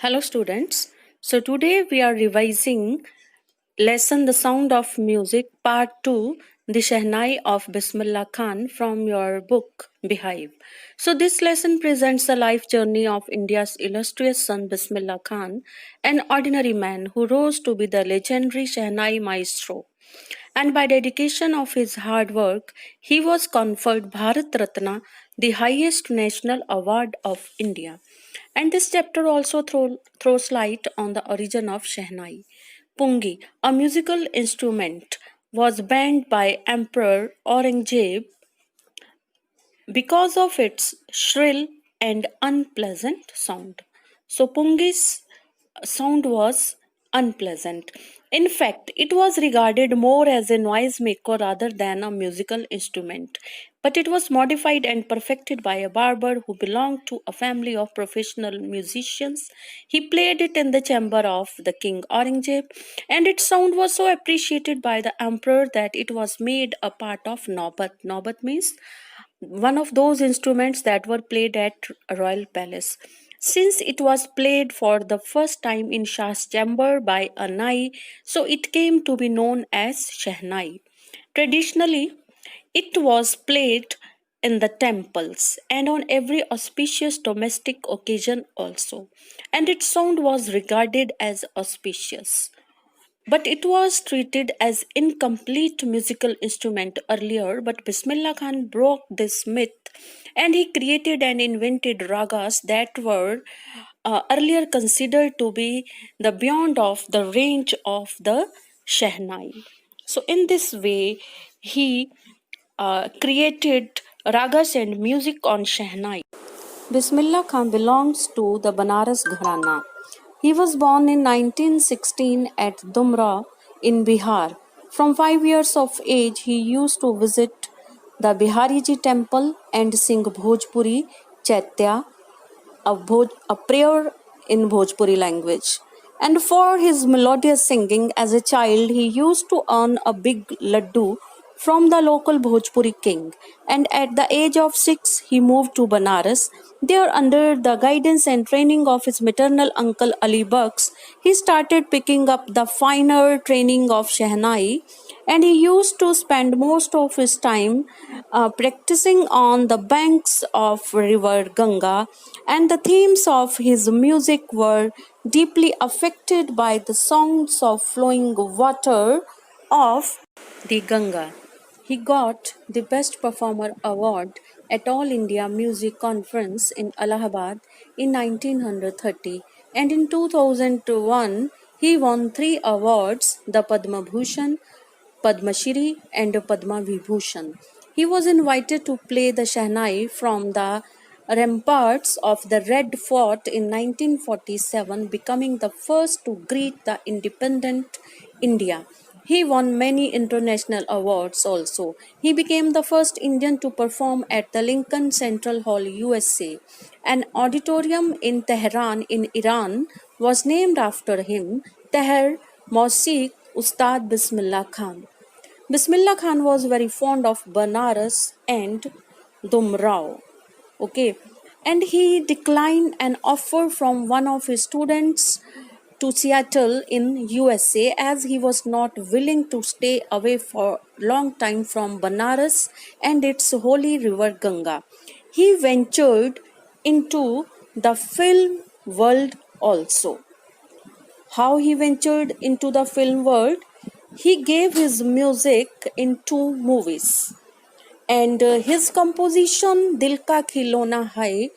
Hello students. So today we are revising lesson The Sound of Music part 2, The Shehnai of Bismillah Khan from your book Beehive. So this lesson presents the life journey of India's illustrious son Bismillah Khan, an ordinary man who rose to be the legendary Shehnai maestro. And by dedication of his hard work, he was conferred Bharat Ratna, the highest national award of India. And this chapter also throws light on the origin of Shehnai. Pungi, a musical instrument, was banned by Emperor Aurangzeb because of its shrill and unpleasant sound. So Pungi's sound was unpleasant. In fact, it was regarded more as a noisemaker rather than a musical instrument. But it was modified and perfected by a barber who belonged to a family of professional musicians. He played it in the chamber of the king Aurangzeb, and its sound was so appreciated by the emperor that it was made a part of Naubat. Naubat means one of those instruments that were played at royal palace. Since it was played for the first time in Shah's chamber by a Nai, so it came to be known as Shehnai. Traditionally, it was played in the temples and on every auspicious domestic occasion also, and its sound was regarded as auspicious. But it was treated as incomplete musical instrument earlier, but Bismillah Khan broke this myth and he created and invented ragas that were earlier considered to be the beyond of the range of the Shehnai. So in this way, he created ragas and music on Shehnai. Bismillah Khan belongs to the Banaras Gharana. He was born in 1916 at Dumra in Bihar. From 5 years of age, he used to visit the Bihariji temple and sing Bhojpuri Chaitya, a prayer in Bhojpuri language. And for his melodious singing as a child, he used to earn a big laddu from the local Bhojpuri king. And at the age of 6, he moved to Banaras. There, under the guidance and training of his maternal uncle Ali Bux, he started picking up the finer training of Shehnai, and he used to spend most of his time practicing on the banks of river Ganga, and the themes of his music were deeply affected by the sounds of flowing water of the Ganga. He got the Best Performer Award at All India Music Conference in Allahabad in 1930, and in 2001 he won 3 awards, the Padma Bhushan, Padma Shri and Padma Vibhushan. He was invited to play the Shehnai from the ramparts of the Red Fort in 1947, becoming the first to greet the independent India. He won many international awards also. He became the first Indian to perform at the Lincoln Central Hall, USA. An auditorium in Tehran in Iran was named after him, Teher Mosik Ustad Bismillah Khan. Bismillah Khan was very fond of Banaras and Dumrao. Okay, and he declined an offer from one of his students to Seattle in USA, as he was not willing to stay away for long time from Banaras and its holy river Ganga. He ventured into the film world also. How he ventured into the film world? He gave his music in 2 movies, and his composition Dil Ka Khilona Hai,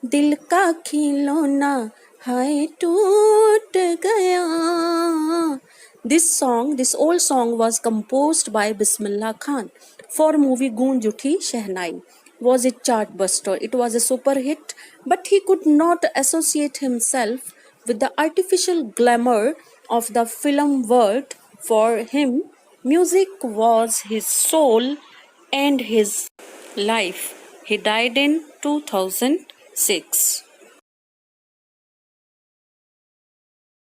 Dil Ka Khilona Hai Toot Gaya. This old song was composed by Bismillah Khan for movie Goonj Uthi Shehnai. Was it chartbuster? It was a super hit, but he could not associate himself with the artificial glamour of the film world. For him, music was his soul and his life. He died in 2006.